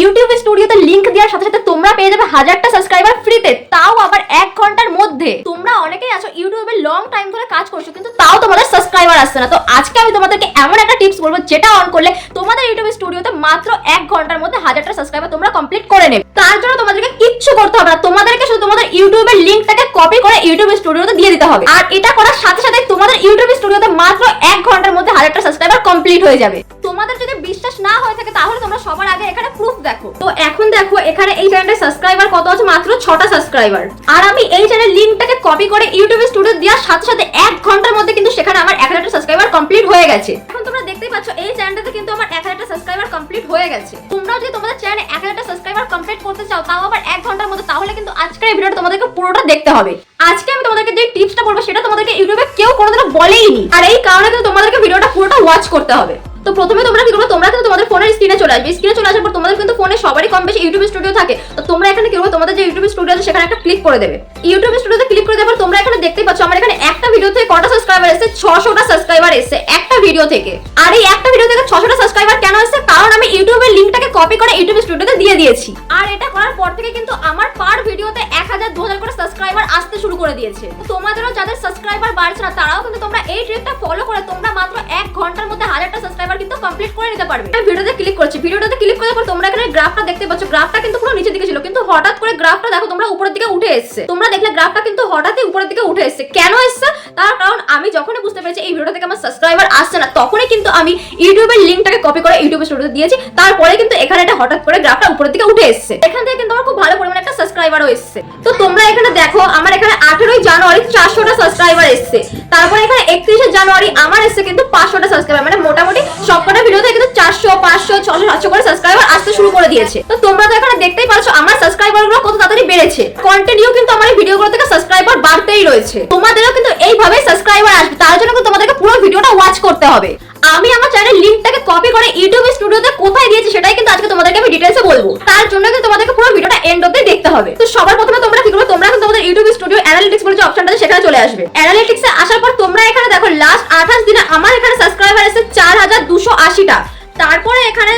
YouTube স্টুডিওতে link দেওয়ার সাথে সাথে তোমরা পেয়ে যাবে 1000টা সাবস্ক্রাইবার ফ্রিতে, তাও আবার 1 ঘন্টার মধ্যে। তোমরা অনেকেই আছো ইউটিউবে লং টাইম ধরে কাজ করছো কিন্তু তাও তোমাদের সাবস্ক্রাইবার আসছে না। তো আজকে আমি তোমাদেরকে এমন একটা টিপস বলবো যেটা অন করলে তোমাদের ইউটিউব স্টুডিওতে মাত্র 1 ঘন্টার মধ্যে 1000টা সাবস্ক্রাইবার তোমরা কমপ্লিট করে নেবে। তার জন্য তোমাদেরকে কিচ্ছু করতে হবে না, তোমাদেরকে শুধু তোমাদের ইউটিউবের লিংকটাকে কপি করে ইউটিউব স্টুডিওতে দিয়ে দিতে হবে। আর এটা করার সাথে সাথে তোমাদের ইউটিউব স্টুডিওতে মাত্র 1 ঘন্টার মধ্যে 1000টা সাবস্ক্রাইবার কমপ্লিট হয়ে যাবে। তোমাদের যদি বিশ্বাস না হয়ে থাকে তাহলে তোমরা সবার আগে এখানে প্রুফ দেখো। তো এখন দেখো এখানে এই চ্যানেলের সাবস্ক্রাইবার কত আছে, মাত্র 6টা সাবস্ক্রাইবার। আর আমি এই চ্যানেলের লিংকটাকে কপি করে ইউটিউব স্টুডিও দেওয়ার সাথে সাথে 1 ঘন্টার মধ্যে কিন্তু সেখানে আমার 1000টা সাবস্ক্রাইবার কমপ্লিট হয়ে গেছে। এখন তোমরা দেখতেই পাচ্ছ এই চ্যানেলটাতে কিন্তু আমার 1000টা সাবস্ক্রাইবার কমপ্লিট হয়ে গেছে। তোমরাও যদি তোমাদের চ্যানেলে 1000টা সাবস্ক্রাইবার কমপ্লিট করতে চাও তাও আবার 1 ঘন্টার মধ্যে, তাহলে কিন্তু আজকের এই ভিডিওটা তোমাদেরকে পুরোটা দেখতে হবে। আজকে আমি তোমাদেরকে যে টিপসটা বলবো সেটা তোমাদেরকে ইউটিউবে কেউ কোনোদিনও বলেইনি, আর এই কারণে কিন্তু তোমাদেরকে ভিডিওটা পুরোটা ওয়াচ করতে হবে। তো প্রথমে তোমরা কি করবে, তোমরা কিন্তু তোমাদের ফোনের স্ক্রিনে চলে আসবে। স্ক্রিনে চলে আসার পর তোমাদের কিন্তু ফোনে সবারই কম বেশি ইউটিউব স্টুডিও থাকে। তো তোমরা এখানে কি করবে, তোমাদের যে ইউটিউব স্টুডিও আছে সেখানে একটা ক্লিক করে দেবে। ইউটিউব স্টুডিওতে ক্লিক করে দেওয়ার পর তোমরা এখানে দেখতেই পাচ্ছ আমার এখানে একটা ভিডিও থেকে কটা সাবস্ক্রাইবার এসেছে, 600টা সাবস্ক্রাইবার এসেছে একটা ভিডিও থেকে। আর এই একটা ভিডিও থেকে 600টা সাবস্ক্রাইবার কেন এসেছে, কারণ আমি ইউটিউবের লিংকটাকে কপি করে ইউটিউব স্টুডিওতে দিয়ে দিয়েছি। আর এটা করার পর থেকে কিন্তু আমার পার ভিডিওতে 1000 2000 করে সাবস্ক্রাইবার আসতে শুরু করে দিয়েছে। তোমাদেরও যাদের সাবস্ক্রাইবার বাড়ছে না তারাও কিন্তু তোমরা এই ট্রিকটা ফলো করে তোমরা মাত্র 1 ঘন্টার মধ্যে 1000টা সাবস্ক্রাইবার কিন্তু কমপ্লিট করে নিতে পারবে। আমি ভিডিওতে ক্লিক করছি, ভিডিওটাতে ক্লিক করার পর তোমরা এখানে গ্রাফটা দেখতে পাচ্ছ। গ্রাফটা কিন্তু পুরো নিচের দিকে ছিল, কিন্তু হঠাৎ করে গ্রাফটা দেখো তোমরা উপরের দিকে উঠে এসেছে। তোমরা দেখলে গ্রাফটা কিন্তু হঠাৎই উপরের দিকে উঠে এসেছে। কেন এসেছে, তার কারণ আমি যখনই বুঝতে পেরেছি এই ভিডিওটা থেকে আমার সাবস্ক্রাইবার আসছে না, তখনই কিন্তু আমি ইউটিউবের লিংকটাকে কপি করে ইউটিউব স্টুডিওতে দিয়েছি। তারপরে কিন্তু এখানে এটা হঠাৎ করে গ্রাফটা উপরের দিকে উঠে এসেছে। এখান থেকে কিন্তু আমার খুব ভালো পরিমাণে একটা সাবস্ক্রাইবারও এসেছে। তো তোমরা এখানে দেখো আমার এখানে 18ই জানুয়ারি 400টা সাবস্ক্রাইবার এসেছে। তারপরে এখানে 31শে জানুয়ারি আমার এসেছে কিন্তু 500টা সাবস্ক্রাইবার। মানে মোটামুটি সবকটা ভিডিওতে কিন্তু 400 500 600 700 করে সাবস্ক্রাইবার আসতে শুরু করে দিয়েছে। তো তোমরা তো এখানে দেখতেই পাচ্ছ আমার সাবস্ক্রাইবারগুলো কত তাড়াতাড়ি বেড়েছে। কন্টিনিউ কিন্তু আমার এই ভিডিওগুলো থেকে সাবস্ক্রাইবার বাড়তেই রয়েছে। তোমাদেরও কিন্তু এইভাবে সাবস্ক্রাইবার আসবে, তার জন্য কিন্তু তোমাদেরকে পুরো ভিডিওটা ওয়াচ করতে হবে। আমি আমার চ্যানেলের লিংকটাকে কপি করে ইউটিউব স্টুডিওতে কোথায় দিয়েছি সেটাই কিন্তু আজকে তোমাদেরকে আমি ডিটেইলসে বলবো। তার জন্য কিন্তু তোমাদেরকে পুরো ভিডিওটা এন্ড অবধি দেখতে হবে। তো সবার প্রথমে তোমরা কি করবে, তোমরা কিন্তু তোমাদের ইউটিউব স্টুডিও অ্যানালিটিক্স বলে যে অপশনটা আছে সেখানে চলে আসবে। অ্যানালিটিক্সে আসার পর তোমরা এখানে দেখো লাস্ট 28 দিনে আমার এখানে সাবস্ক্রাইবার এসেছে 4280টা। তারপরে এখানে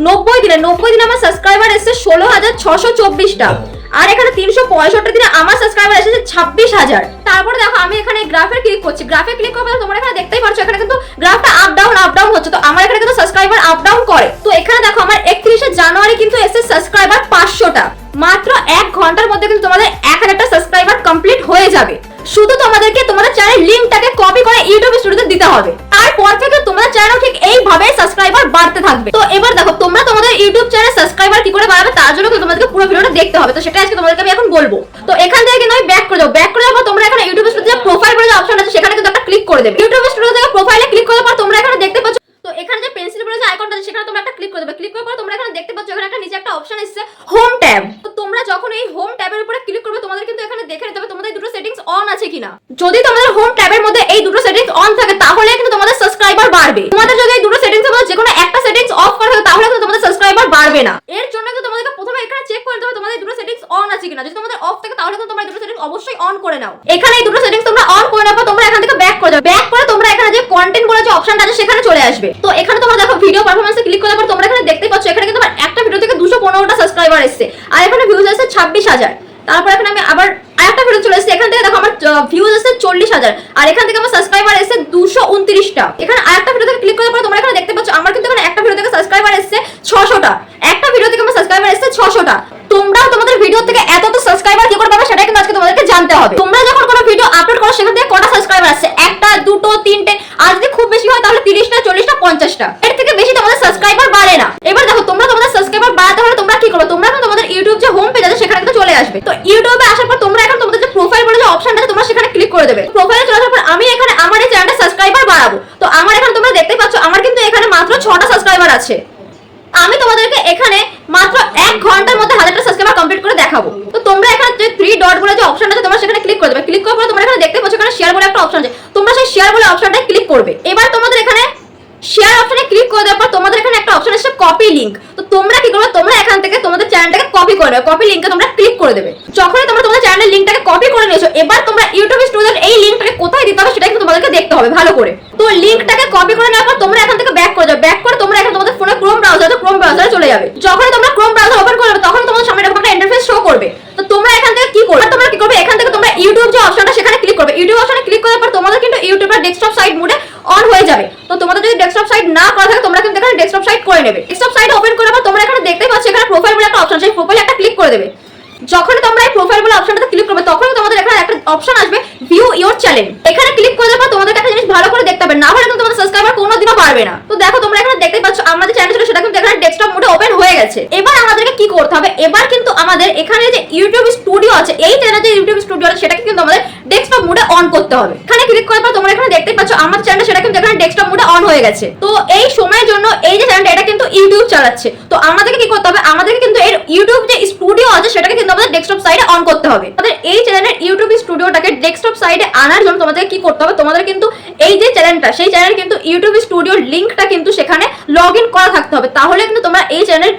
90 দিনে আমার সাবস্ক্রাইবার এসেছে 16624টা। আর এখানে 365 দিনে আমার সাবস্ক্রাইবার এসেছে 26000। তারপরে দেখো আমি এখানে গ্রাফে ক্লিক করছি। গ্রাফে ক্লিক করার পর তোমরা এখানে দেখতেই পাচ্ছ এখানে কিন্তু গ্রাফটা আপ ডাউন হচ্ছে। তো আমার এখানে কিন্তু সাবস্ক্রাইবার আপ ডাউন করে। তো এখানে দেখো আমার 31শে জানুয়ারি কিন্তু এসেছে সাবস্ক্রাইবার 500টা। মাত্র 1 ঘন্টার মধ্যে কিন্তু তোমাদের 1000টা সাবস্ক্রাইবার কমপ্লিট হয়ে যাবে। শুধু তোমাদেরকে তোমাদের চ্যানেলের লিংকটাকে কপি করে ইউটিউব স্টুডিওতে দিতে হবে। তারপর থেকে তোমাদের চ্যানেল ঠিক এইভাবে সাবস্ক্রাইবার বাড়তে থাকবে। তো এবার দেখো তোমরা তোমাদের ইউটিউব চ্যানেল সাবস্ক্রাইবার কি করে বাড়াবে তার জন্য তোমাদেরকে পুরো ভিডিওটা দেখতে হবে। তো সেটা আজকে তোমাদেরকে আমি এখন বলবো। তো এখান থেকে কিন্তু আমি ব্যাক করে যাবো। ব্যাক করে যাওয়ার পর তোমরা এখানে ইউটিউব স্টুডিওতে প্রোফাইল বলে যে অপশন আছে সেখানে কিন্তু একটা ক্লিক করে দেবে। ইউটিউব স্টুডিও থেকে প্রোফাইলে ক্লিক করার পর তোমরা এখানে দেখতে পাচ্ছ, তো এখানে যে পেন্সিল বলে যে আইকনটা আছে সেখানে তোমরা একটা ক্লিক করে দেবে। ক্লিক করার পর তোমরা এখানে দেখতে পাচ্ছ এখানে একটা নিচে একটা অপশন এসেছে হোম ট্যাব। তো তোমরা যখন এই হোম ট্যাবের উপরে ক্লিক করবে তোমাদের কিন্তু এখানে দেখে নিতে হবে তোমাদের দুটো সেটিংস অন আছে কিনা। যদি তোমাদের হোম ট্যাবের মধ্যে এই দুটো সেটিংস অন থাকে তাহলে কিন্তু তোমাদের সাবস্ক্রাইবার বাড়বে। তোমাদের যদি এই দুটো সেটিংস এর মধ্যে যে কোনো একটা সেটিংস অফ করা থাকে তাহলে কিন্তু তোমাদের সাবস্ক্রাইবার বাড়বে না। এর জন্য কিন্তু তোমাদেরকে প্রথমে এখানে চেক করতে হবে তোমাদের দুটো সেটিংস অন আছে কিনা। যদি তোমাদের অফ থাকে তাহলে কিন্তু তোমরা এই দুটো সেটিংস অবশ্যই অন করে নাও। এখানে এই দুটো সেটিংস তোমরা অন করে নেওয়ার পর তোমরা এখান থেকে ব্যাক করে যাবে। ব্যাক করে তোমরা এখানে যে কন্টেন্ট বলে যে অপশনটা আছে সেখানে চলে আসবে। তো এখানে তোমরা দেখো ভিডিও পারফরম্যান্সে ক্লিক করার পর তোমরা এখানে দেখতে পাচ্ছ এখানে কিন্তু আমার একটা ভিডিও থেকে 215টা সাবস্ক্রাইবার এসেছে। আর এখানে ভিউজ আছে 26000। তারপর এখানে আমি আবার আরেকটা ভিডিও চলে এসেছে, এখান থেকে দেখো আমার ভিউজ আছে 40000। আর এখান থেকে আমার সাবস্ক্রাইবার এসেছে 229টা। এখানে আরেকটা ভিডিও থেকে ক্লিক করার পর তোমরা এখানে দেখতে পাচ্ছ আমার কিন্তু এখানে একটা ভিডিও থেকে সাবস্ক্রাইবার এসেছে 600টা। একটা ভিডিও থেকে আমার সাবস্ক্রাইবার এসেছে 600টা। তোমরাও তোমাদের ভিডিও থেকে এত সাবস্ক্রাইবার কি করে পাবে সেটা কিন্তু আজকে তোমাদেরকে জানতে হবে। তোমরা যখন কোনো ভিডিও আপলোড করো সেখান থেকে কটা সাবস্ক্রাইবার আসছে, একটা দুটো তিনটে, আর যদি খুব বেশি হয় তাহলে 30টা 40টা 50টা। এর থেকে বেশি তোমাদের সাবস্ক্রাইবার বাড়ে না। এবার দেখো তোমরা তোমাদের সাবস্ক্রাইবার বাড়াতে হলে তোমরা কি করবে, তোমরা কিন্তু তোমাদের ইউটিউব যে হোম পেজ আছে সেখানে কিন্তু চলে আসবে। তো ইউটিউবে আসার পর তোমরা এখন তোমাদের যে প্রোফাইল বলে যে অপশনটা আছে তোমরা সেখানে ক্লিক করে দেবে। প্রোফাইলে চলে আসার পর আমি এখানে আমার এই চ্যানেলটা সাবস্ক্রাইবার বাড়াবো। তো আমার এখানে তোমরা দেখতেই পাচ্ছ আমার কিন্তু এখানে মাত্র 6টা সাবস্ক্রাইবার আছে। আমি তোমাদেরকে এখানে মাত্র 1 ঘন্টার মধ্যে 1000টা সাবস্ক্রাইবার কমপ্লিট করে দেখাবো। তো তোমরা এখানে যে 3 ডট বলে যে অপশনটা আছে তোমরা সেখানে ক্লিক করে দেবে। ক্লিক করার পর তোমরা এখানে দেখতে পাচ্ছ এখানে শেয়ার বলে একটা অপশন আছে। তোমরা সেই শেয়ার বলে অপশনটায় ক্লিক করবে। এবার তোমাদের এখানে শেয়ার অপশনে ক্লিক করে দেওয়ার পর তোমাদের এখানে একটা অপশন আছে কপি লিংক। তো তোমরা কি করবে, তোমরা এখান থেকে তোমাদের চ্যানেলটাকে কপি করে নেবে। কপি লিংকে তোমরা ক্লিক করে দেবে। যখনই তোমরা তোমাদের চ্যানেলের লিংকটাকে কপি করে নিয়েছো এবার তোমরা ইউটিউব স্টুডিওর এই লিংকটাকে কোথায় দিতে হবে সেটা কিন্তু তোমাদেরকে দেখতে হবে ভালো করে। তো লিংকটাকে কপি করে নেওয়ার পর তোমরা এখান থেকে ব্যাক করে যাবে, ব্যাক করে তোমরা এখানে তোমাদের ফোনে ক্রোম ব্রাউজারে চলে যাবে। যখন তোমরা ক্রোম ব্রাউজার ওপেন করবে তখন তোমাদের সামনে এরকম একটা ইন্টারফেস শো করবে। তো তোমরা এখান থেকে কি করবে, এখান থেকে তোমরা ইউটিউব যে অপশনটা সেখানে ক্লিক করবে। ইউটিউব অপশনে ক্লিক করার পর তোমাদের কিন্তু ইউটিউবের ডেস্কটপ সাইট মোডে অন হয়ে যাবে। তো তোমাদের যদি ডেস্কটপ সাইট না করা থাকে তোমরা কিন্তু এখানে ডেস্কটপ সাইট করে নেবে। ডেস্কটপ সাইট ওপেন করার পর তোমরা এখানে দেখতে পাচ্ছ এখানে প্রোফাইল বলে একটা অপশন, সেই প্রোফাইলে একটা ক্লিক করে দেবে। যখন তোমরা এই প্রোফাইল বলে অপশনটাতে ক্লিক করবে তখন তোমাদের এখানে একটা অপশন আসবে ভিউ ইওর চ্যানেল। এখানে ক্লিক করে দেওয়ার পর তোমাদের একটা জিনিস ভালো করে দেখতে হবে, না হলে কিন্তু তোমাদের সাবস্ক্রাইবার কোনোদিনও বাড়বে না। তো দেখো তোমরা এখানে দেখতে পাচ্ছ আমাদের চ্যানেল ছিল সেটা কিন্তু এখানে ডেস্কটপ মোডে ওপেন হয়ে গেছে। এবার আমাদেরকে কি করতে হবে, এবার কিন্তু আমাদের এখানে যে ইউটিউব স্টুডিও আছে, এই চ্যানেলে যে ইউটিউব স্টুডিও আছে সেটাকে কিন্তু আমাদের ডেস্কটপ মোডে অন করতে হবে। এখানে ক্লিক করার পর তোমরা এখানে দেখতে পাচ্ছ আমার চ্যানেল সেটা কিন্তু এখানে ডেস্কটপ মোডে অন হয়ে গেছে। তো এই সময়ের জন্য এই যে চ্যানেলটা এটা কিন্তু ইউটিউব চালাচ্ছে। তো আমাদেরকে কি করতে হবে, আমাদেরকে কিন্তু এর ইউটিউব যে স্টুডিও আছে সেটাকে কিন্তু আমাদের ডেস্কটপ সাইডে অন করতে হবে। আমাদের এই চ্যানেলের ইউটিউব স্টুডিওটাকে ডেস্কটপ সাইডে আনার জন্য তোমাদের কি করতে হবে, তোমাদের কিন্তু এই যে চ্যানেলটা সেই চ্যানেল কিন্তু ইউটিউব স্টুডিওর লিংকটা কিন্তু সেখানে লগইন করা থাকতে হবে, তাহলে কিন্তু তোমরা এই চ্যানেল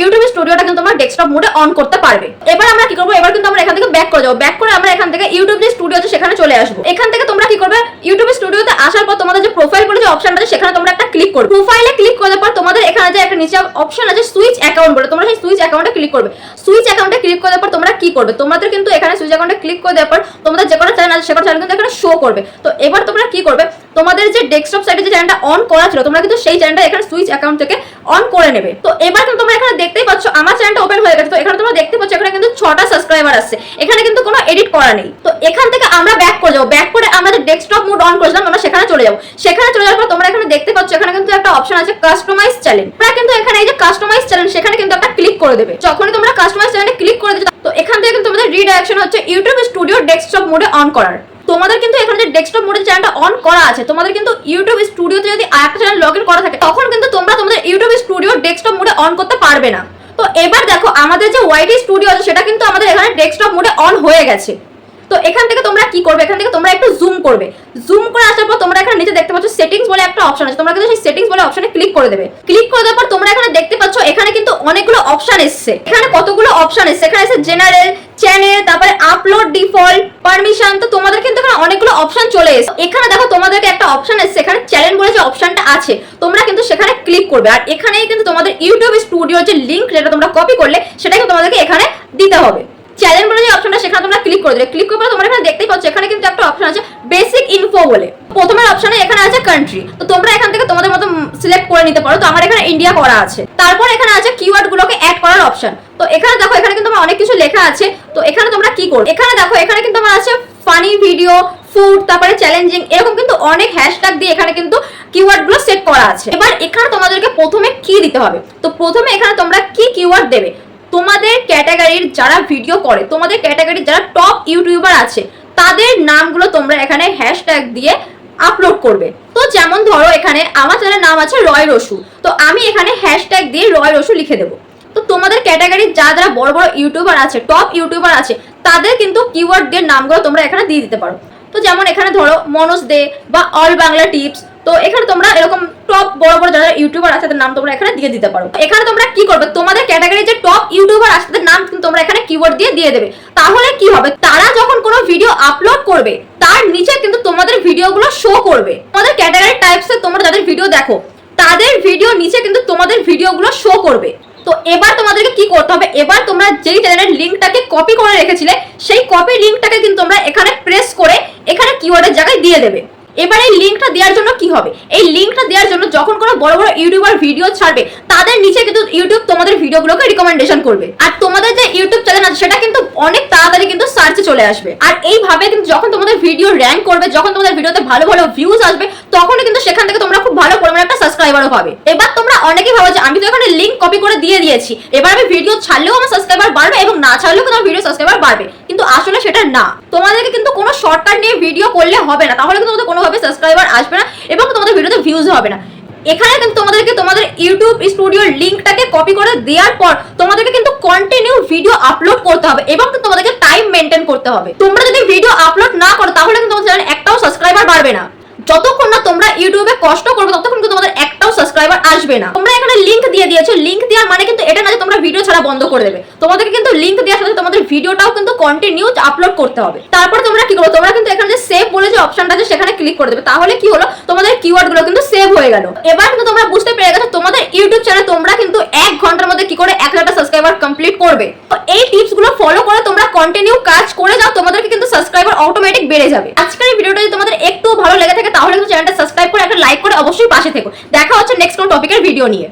ইউটিউব স্টুডিওটা কিন্তু তোমরা ডেস্কটপ মোডে অন করতে পারবে। এবার আমরা কি করব, এবার কিন্তু আমরা এখান থেকে ব্যাক করে যাব। ব্যাক করে আমরা এখান থেকে ইউটিউব যে স্টুডিও আছে সেখানে চলে আসবো। এখান থেকে তোমরা কি করবে, ইউটিউব স্টুডিওতে আসার পর তোমাদের যে প্রোফাইল বলে যে অপশনটা আছে সেখানে তোমরা একটা ক্লিক করবে। প্রোফাইলে ক্লিক করার পর তোমাদের এখানে যে একটা নিচে অপশন আছে সুইচ অ্যাকাউন্ট বলে, তোমরা সেই সুইচ অ্যাকাউন্টে ক্লিক করবে। সুইচ অ্যাকাউন্টে ক্লিক করার পর তোমরা কি করবে, তোমাদের কিন্তু এখানে সুইচ অ্যাকাউন্টে ক্লিক করে দেওয়ার পর তোমাদের যে কোনো চ্যানেল আছে সে কোনো চ্যানেল কিন্তু এখানে শো করবে। তো এবার তোমরা কি করবে, তোমাদের যে ডেস্কটপ সাইটে যে চ্যানেলটা অন করা ছিল তোমরা কিন্তু সেই চ্যানেলটা এখানে সুইচ অ্যাকাউন্ট থেকে অন করে নেবে। তো এবার কিন্তু তোমরা এখানে দেখতেই পাচ্ছ আমার চ্যানেলটা ওপেন হয়ে গেছে। তো এখানে তোমরা দেখতে পাচ্ছ এখানে কিন্তু 6টা সাবস্ক্রাইবার আছে, এখানে কিন্তু কোনো এডিট করা নেই। তো এখান থেকে আমরা ব্যাক করে যাব। ব্যাক করে আমরা যে ডেস্কটপ মোড অন করেছিলাম আমরা সেখানে চলে যাব। সেখানে চলে যাওয়ার পর তোমরা এখানে দেখতে পাচ্ছ এখানে কিন্তু একটা অপশন আছে কাস্টমাইজ চ্যানেল। তোমরা কিন্তু এখানে এই যে কাস্টমাইজ চ্যানেল সেখানে কিন্তু একটা ক্লিক করে দেবে। যখনই তোমরা কাস্টমাইজ চ্যানেলে ক্লিক করে দিচ্ছ তো এখান থেকে কিন্তু তোমাদের রিডাইরেকশন হচ্ছে ইউটিউব স্টুডিও ডেস্কটপ মোডে অন করার। তোমাদের কিন্তু এখানে যে ডেস্কটপ মোডে চ্যানেলটা অন করা আছে, তোমাদের কিন্তু ইউটিউব স্টুডিওতে যদি আরেকটা চ্যানেল লগইন করা থাকে তখন কিন্তু তোমরা তোমাদের ইউটিউব স্টুডিও ডেস্কটপ মোডে অন করতে পারবে না। তো এবার দেখো আমাদের যে ওয়াইটি স্টুডিও আছে সেটা কিন্তু আমাদের এখানে ডেস্কটপ মোডে অন হয়ে গেছে। তো এখান থেকে তোমরা কি করবে, এখান থেকে তোমরা একটু জুম করবে। জুম করে আসার পর তোমরা এখানে নিচে দেখতে পাচ্ছ সেটিংস বলে একটা অপশন আছে, তোমরা কিন্তু সেই সেটিংস বলে অপশনে ক্লিক করে দেবে। ক্লিক করে দেওয়ার পর তোমরা এখানে দেখতে পাচ্ছ এখানে কিন্তু অনেকগুলো অপশন এসেছে। এখানে কতগুলো অপশন এসেছে, এখানে আছে জেনারেল, চ্যানেল, তারপরে আপলোড, ডিফল্ট, পারমিশন। তো তোমাদের কিন্তু এখানে অনেকগুলো অপশন চলে এসেছে। এখানে দেখো তোমাদেরকে একটা অপশন এসেছে, এখানে চ্যানেল বলে যে অপশনটা আছে তোমরা কিন্তু সেখানে ক্লিক করবে। আর এখানেই কিন্তু তোমাদের ইউটিউব স্টুডিওর যে লিংক যেটা তোমরা কপি করলে সেটা কিন্তু তোমাদেরকে এখানে দিতে হবে। চ্যানেল বলে যে অপশনটা সেখানে তোমরা ক্লিক করে দিলে। ক্লিক করার পর তোমরা এখানে দেখতেই পাচ্ছ এখানে কিন্তু একটা অপশন আছে বেসিক ইনফো বলে। প্রথমের অপশনে এখানে আছে কান্ট্রি, তো তোমরা এখান থেকে তোমাদের মতো সিলেক্ট করে নিতে পারো। তো আমার এখানে ইন্ডিয়া করা আছে। তারপর এখানে আছে কিওয়ার্ড গুলোকে অ্যাড করার অপশন। তো এখানে দেখো এখানে কিন্তু আমার অনেক কিছু লেখা আছে। তো এখানে তোমরা কি করবে, এখানে দেখো এখানে কিন্তু আমার আছে ফানি ভিডিও, ফুড, তারপরে চ্যালেঞ্জিং, এরকম কিন্তু অনেক হ্যাশট্যাগ দিয়ে এখানে কিন্তু কিওয়ার্ড গুলো সেট করা আছে। এবার এখানে তোমাদেরকে প্রথমে কি দিতে হবে, তো প্রথমে এখানে তোমরা কি কিওয়ার্ড দেবে, তোমাদের ক্যাটাগরির যারা ভিডিও করে, তোমাদের ক্যাটাগরির যারা টপ ইউটিউবার আছে তাদের নামগুলো তোমরা এখানে হ্যাশট্যাগ দিয়ে আপলোড করবে। তো যেমন ধরো এখানে আমার চ্যানেলের নাম আছে রয় রসু, তো আমি এখানে হ্যাশট্যাগ দিয়ে রয় রসু লিখে দেবো। তো তোমাদের ক্যাটাগরির যারা বড় বড় ইউটিউবার আছে, টপ ইউটিউবার আছে, তাদের কিন্তু কিওয়ার্ড দিয়ে নামগুলো তোমরা এখানে দিয়ে দিতে পারো। তো যেমন এখানে ধরো মনোজ দে বা অল বাংলা টিপস, তো এখানে তোমরা এরকম টপ বড় বড় যারা ইউটিউবার আছে তাদের নাম তোমরা এখানে দিয়ে দিতে পারো। এখানে তোমরা কি করবে, তোমাদের ক্যাটাগরি যে টপ ইউটিউবার আছে তাদের নাম কিন্তু তোমরা এখানে কিওয়ার্ড দিয়ে দেবে। তাহলে কি হবে, তারা যখন কোনো ভিডিও আপলোড করবে তার নিচে কিন্তু তোমাদের ভিডিওগুলো শো করবে। তোমাদের ক্যাটাগরি টাইপসে তোমরা যাদের ভিডিও দেখো তাদের ভিডিও নিচে কিন্তু তোমাদের ভিডিওগুলো শো করবে। তো এবার তোমাদেরকে কি করতে হবে, এবার তোমরা যেই চ্যানেলের লিংকটাকে কপি করে রেখেছিলে সেই কপি লিংকটাকে কিন্তু তোমরা এখানে প্রেস করে এখানে কিওয়ার্ডের জায়গায় দিয়ে দেবে। এবার এই লিংকটা দেওয়ার জন্য কি হবে, এই লিংকটা দেওয়ার জন্য যখন কোনো বড় বড় ইউটিউবার ভিডিও ছাড়বে তাদের নিচে কিন্তু ইউটিউব তোমাদের ভিডিওগুলোকে রিকমেন্ডেশন করবে। আর তোমাদের যে ইউটিউব চ্যানেল আছে সেটা কিন্তু অনেক তাড়াতাড়ি কিন্তু সার্চে চলে আসবে। আর এইভাবে কিন্তু যখন তোমাদের ভিডিও র্যাঙ্ক করবে, যখন তোমাদের ভিডিওতে ভালো ভালো ভিউজ আসবে, তখনই কিন্তু সেখান থেকে তোমরা খুব ভালো পরিমাণে একটা সাবস্ক্রাইবারও পাবে। এবার তোমরা অনেকেই ভাবো যে আমি তো এখানে লিংক কপি করে দিয়ে দিয়েছি, এবার আমি ভিডিও ছাড়লেও আমার সাবস্ক্রাইবার বাড়বে এবং না ছাড়লেও কিন্তু আমার ভিডিও সাবস্ক্রাইবার বাড়বে, কিন্তু আসলে সেটা না। তোমাদেরকে কিন্তু কোনো শর্টকাট নিয়ে ভিডিও করলে হবে না, তাহলে কিন্তু তোমাদের কোনোভাবে সাবস্ক্রাইবার আসবে না এবং তোমাদের ভিডিওতে ভিউজ হবে না। এখানে কিন্তু তোমাদেরকে তোমাদের ইউটিউব স্টুডিওর লিংকটাকে কপি করে দেওয়ার পর তোমাদেরকে কিন্তু কন্টিনিউ ভিডিও আপলোড করতে হবে এবং তোমাদেরকে টাইম মেনটেন করতে হবে। তোমরা যদি ভিডিও আপলোড না করো তাহলে কিন্তু তোমাদের চ্যানেলে একটাও সাবস্ক্রাইবার বাড়বে না। যতক্ষণ না তোমরা ইউটিউবে কষ্ট করবে ততক্ষণ কিন্তু তোমাদের একটাও সাবস্ক্রাইবার আসবে না। তোমরা এখানে লিংক দিয়ে দিয়েছো, লিংক দেওয়ার মানে কিন্তু এটা না যে তোমরা ভিডিও ছাড়া তারা বন্ধ করে দেবে। তোমাদেরকে কিন্তু লিংক দেওয়ার সাথে তোমাদের ভিডিওটাও কিন্তু কন্টিনিউ আপলোড করতে হবে। তারপর তোমরা কি করো, তোমরা কিন্তু এখানে যে সেভ বলে যে অপশনটা আছে সেখানে ক্লিক করে দেবে। তাহলে কি হলো, তোমাদের কিওয়ার্ড গুলো কিন্তু সেভ হয়ে গেল। এবার কিন্তু তোমরা বুঝতে পেরে গেছো তোমাদের ইউটিউব চ্যানেলে তোমরা কিন্তু 1 ঘন্টার মধ্যে কি করে 1000টা সাবস্ক্রাইবার কমপ্লিট করবে। তো এই টিপস গুলো ফলো করে তোমরা কন্টিনিউ কাজ করে যাও, তোমাদেরকে কিন্তু সাবস্ক্রাইবার অটোমেটিক বেড়ে যাবে। আজকের এই ভিডিওটা যদি তোমাদের একটু ভালো লেগে থাকে তাহলে কিন্তু চ্যানেলটা সাবস্ক্রাইব করে একটা লাইক করে অবশ্যই পাশে থেকো। দেখা হচ্ছে নেক্সট কোন টপিকের ভিডিও নিয়ে।